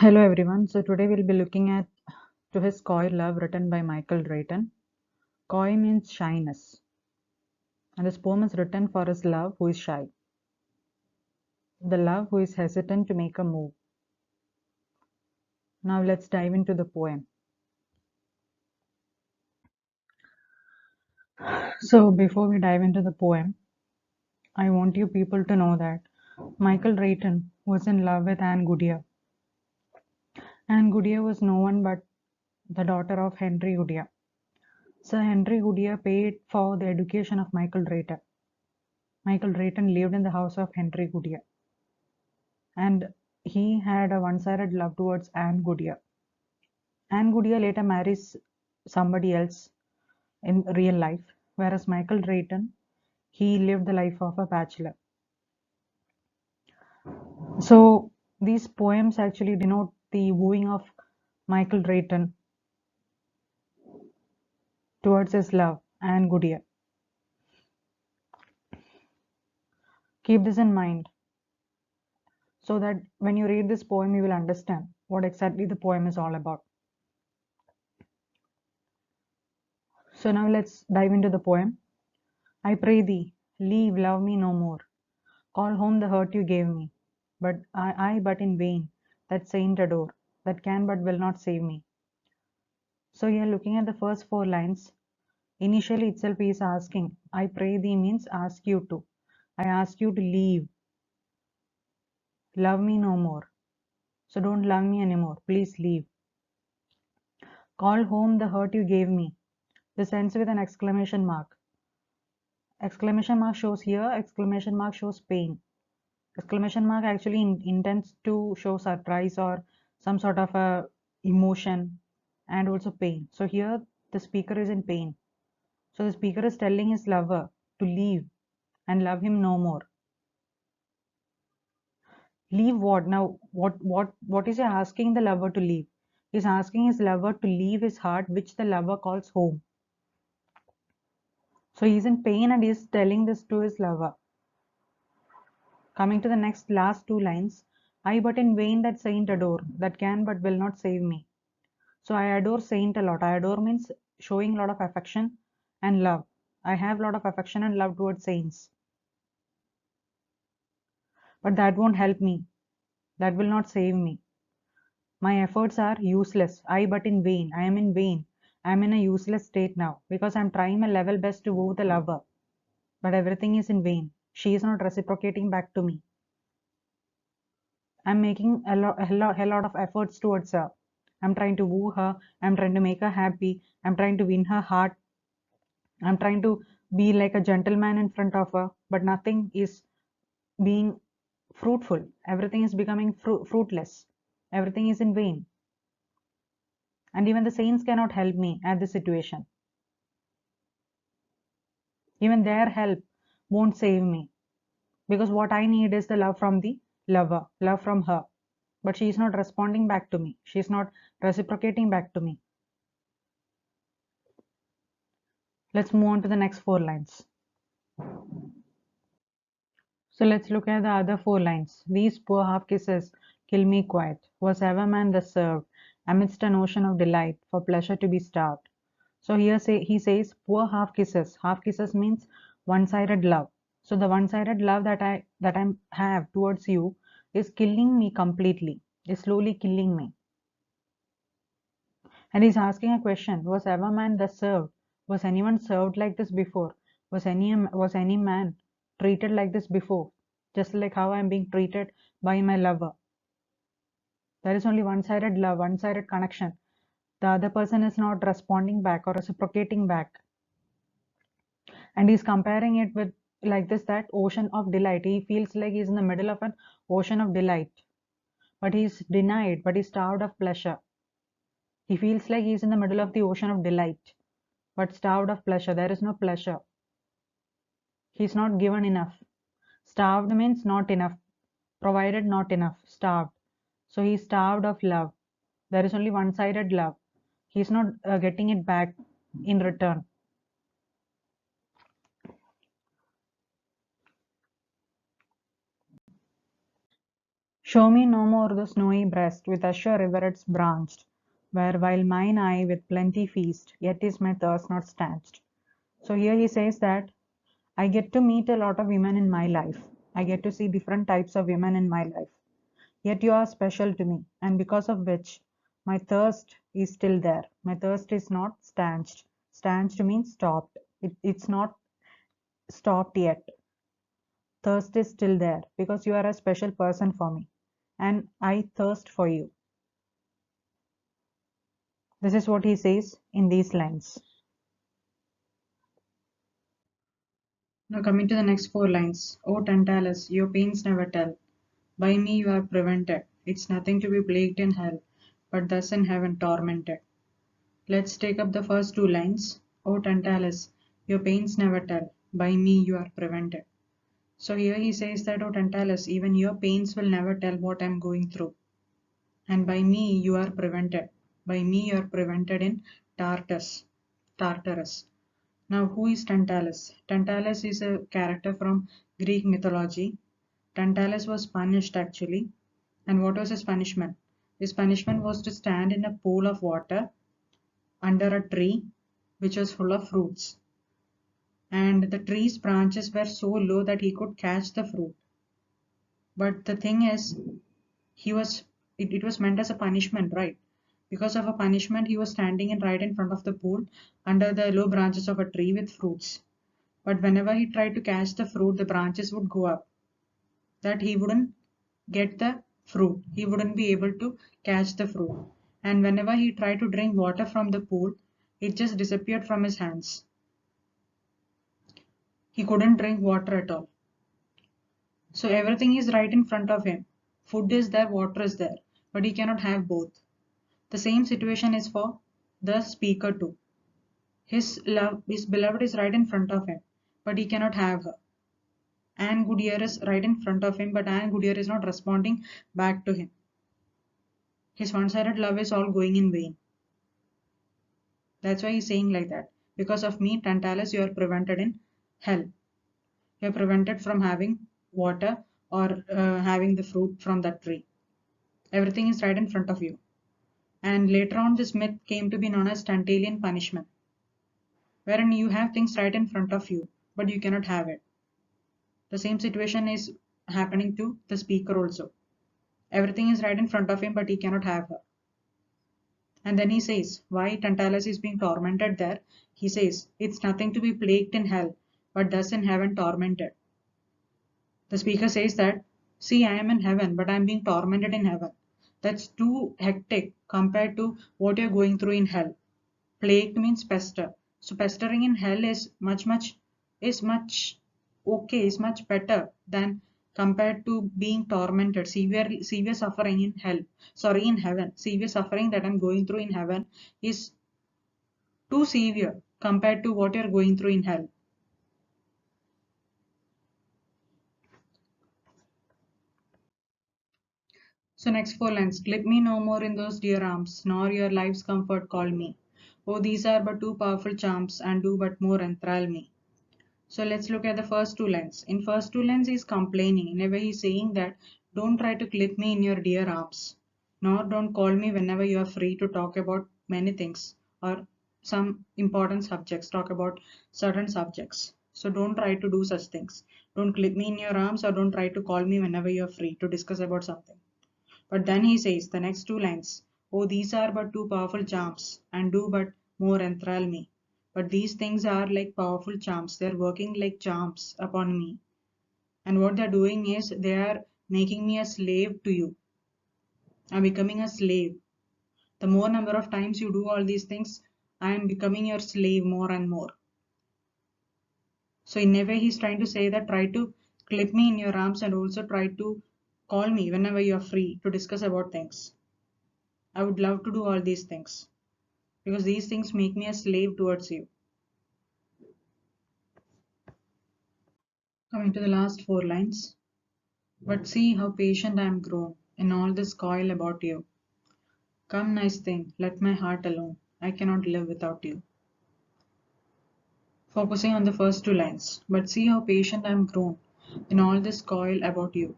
Hello everyone. So today we'll be looking at To His Coy Love written by Michael Drayton. Coy means shyness, and this poem is written for his love who is shy, the love who is hesitant to make a move. Now let's dive into the poem. So before we dive into the poem, I want you people to know that Michael Drayton was in love with Anne Goodyear. Anne Goodyear was no one but the daughter of Henry Goodyear. Sir Henry Goodyear paid for the education of Michael Drayton. Michael Drayton lived in the house of Henry Goodyear, and he had a one-sided love towards Anne Goodyear. Anne Goodyear later marries somebody else in real life, whereas Michael Drayton, he lived the life of a bachelor. So these poems actually denote the wooing of Michael Drayton towards his love, Anne Goodyear. Keep this in mind so that when you read this poem, you will understand what exactly the poem is all about. So now let's dive into the poem. I pray thee, leave, love me no more. Call home the hurt you gave me. But I but in vain that saint adore, that can but will not save me. So here looking at the first four lines, initially itself he is asking, I pray thee means ask you to. I ask you to leave. Love me no more. So don't love me anymore. Please leave. Call home the hurt you gave me. This ends with an exclamation mark. Exclamation mark shows here, exclamation mark shows pain. Exclamation mark actually intends to show surprise or some sort of a emotion and also pain. So here the speaker is in pain. So the speaker is telling his lover to leave and love him no more. Leave what? Now what is he asking the lover to leave? He's asking his lover to leave his heart, which the lover calls home. So he's in pain and he's telling this to his lover. Coming to the next last two lines, I but in vain that saint adore, that can but will not save me. So I adore saint a lot. I adore means showing a lot of affection and love. I have a lot of affection and love towards saints. But that won't help me. That will not save me. My efforts are useless. I but in vain. I am in vain. I am in a useless state now because I am trying my level best to woo the lover. But everything is in vain. She is not reciprocating back to me. I'm making a lot of efforts towards her. I'm trying to woo her. I'm trying to make her happy. I'm trying to win her heart. I'm trying to be like a gentleman in front of her, but nothing is being fruitful. Everything is becoming fruitless. Everything is in vain. And even the saints cannot help me at this situation. Even their help won't save me. Because what I need is the love from the lover, love from her. But she is not responding back to me. She is not reciprocating back to me. Let's move on to the next four lines. So let's look at the other four lines. These poor half kisses kill me quiet. Was ever man thus served amidst an ocean of delight for pleasure to be starved? So here he says poor half kisses. Half kisses means one-sided love. So the one-sided love that I have towards you is killing me completely. Is slowly killing me. And he's asking a question: was ever man thus served? Was anyone served like this before? Was any man treated like this before? Just like how I'm being treated by my lover. There is only one-sided love, one-sided connection. The other person is not responding back or reciprocating back. And he's comparing it with like this, that ocean of delight. He feels like he's in the middle of an ocean of delight. But he's denied, but he's starved of pleasure. He feels like he's in the middle of the ocean of delight, but starved of pleasure. There is no pleasure. He's not given enough. Starved means not enough. Provided not enough. Starved. So he's starved of love. There is only one-sided love. He's not getting it back in return. Show me no more the snowy breast with azure riverets branched, where while mine eye with plenty feast, yet is my thirst not stanched. So here he says that I get to meet a lot of women in my life. I get to see different types of women in my life. Yet you are special to me, and because of which my thirst is still there. My thirst is not stanched. Stanched means stopped. It's not stopped yet. Thirst is still there because you are a special person for me, and I thirst for you. This is what he says in these lines. Now coming to the next four lines. O Tantalus, your pains never tell. By me you are prevented. It's nothing to be plagued in hell, but thus in heaven tormented. Let's take up the first two lines. O Tantalus, your pains never tell. By me you are prevented. So here he says that, O Tantalus, even your pains will never tell what I am going through. And by me you are prevented. By me you are prevented in Tartarus. Tartarus. Now, who is Tantalus? Tantalus is a character from Greek mythology. Tantalus was punished actually. And what was his punishment? His punishment was to stand in a pool of water under a tree which was full of fruits. And the tree's branches were so low that he could catch the fruit. But the thing is, he was it was meant as a punishment, right? Because of a punishment, he was standing right in front of the pool under the low branches of a tree with fruits. But whenever he tried to catch the fruit, the branches would go up. That he wouldn't get the fruit. He wouldn't be able to catch the fruit. And whenever he tried to drink water from the pool, it just disappeared from his hands. He couldn't drink water at all. So everything is right in front of him. Food is there, water is there, but he cannot have both. The same situation is for the speaker too. His beloved is right in front of him, but he cannot have her. Anne Goodyear is right in front of him, but Anne Goodyear is not responding back to him. His one-sided love is all going in vain. That's why he's saying like that. Because of me, Tantalus, you are prevented in hell. You are prevented from having water or having the fruit from that tree. Everything is right in front of you. And later on, this myth came to be known as Tantalian punishment, wherein you have things right in front of you, but you cannot have it. The same situation is happening to the speaker also. Everything is right in front of him, but he cannot have her. And then he says, why Tantalus is being tormented there? He says, it's nothing to be plagued in hell, but thus in heaven tormented. The speaker says that, see, I am in heaven, but I am being tormented in heaven. That's too hectic compared to what you're going through in hell. Plagued means pester. So pestering in hell is much okay, is much better than compared to being tormented, severe suffering in hell. Sorry, in heaven. Severe suffering that I'm going through in heaven is too severe compared to what you're going through in hell. So next four lines. Clip me no more in those dear arms, nor your life's comfort call me. Oh, these are but too powerful charms, and do but more enthrall me. So let's look at the first two lines. In first two lines, he's complaining. In a way, he's saying that don't try to clip me in your dear arms, nor don't call me whenever you are free to talk about many things or some important subjects, talk about certain subjects. So don't try to do such things. Don't clip me in your arms or don't try to call me whenever you are free to discuss about something. But then he says, the next two lines, oh, these are but two powerful charms, and do but more enthrall me. But these things are like powerful charms. They're working like charms upon me. And what they're doing is they are making me a slave to you. I'm becoming a slave. The more number of times you do all these things, I am becoming your slave more and more. So in a way, he's trying to say that try to clip me in your arms and also try to call me whenever you're free to discuss about things. I would love to do all these things because these things make me a slave towards you. Coming to the last four lines. But see how patient I am grown in all this coil about you. Come, nice thing, let my heart alone. I cannot live without you. Focusing on the first two lines. But see how patient I am grown in all this coil about you.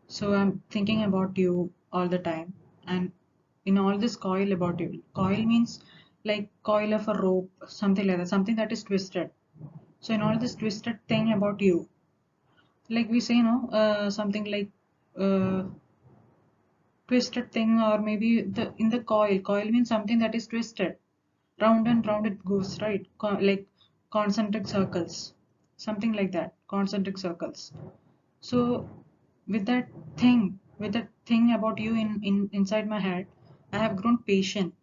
So I'm thinking about you all the time, and in all this coil about you. Coil means like coil of a rope, something like that, something that is twisted. So in all this twisted thing about you, like we say, no, something like uh, twisted thing, or maybe the in the coil. Coil means something that is twisted, round and round it goes, right? Like concentric circles, something like that, concentric circles. So with that thing about you in inside my head, I have grown patient.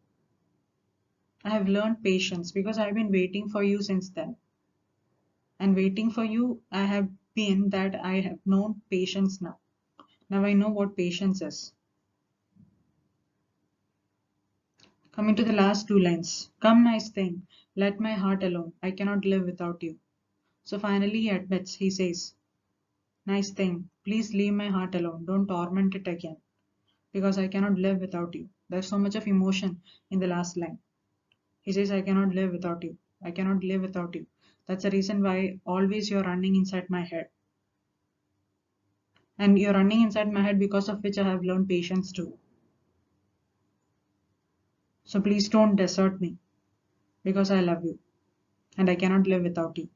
I have learned patience because I've been waiting for you since then. And waiting for you, I have been that I have known patience now. Now I know what patience is. Coming to the last two lines. Come, nice thing, let my heart alone. I cannot live without you. So finally he admits, he says, nice thing, please leave my heart alone. Don't torment it again. Because I cannot live without you. There's so much of emotion in the last line. He says, I cannot live without you. I cannot live without you. That's the reason why always you're running inside my head. And you're running inside my head because of which I have learned patience too. So please don't desert me because I love you and I cannot live without you.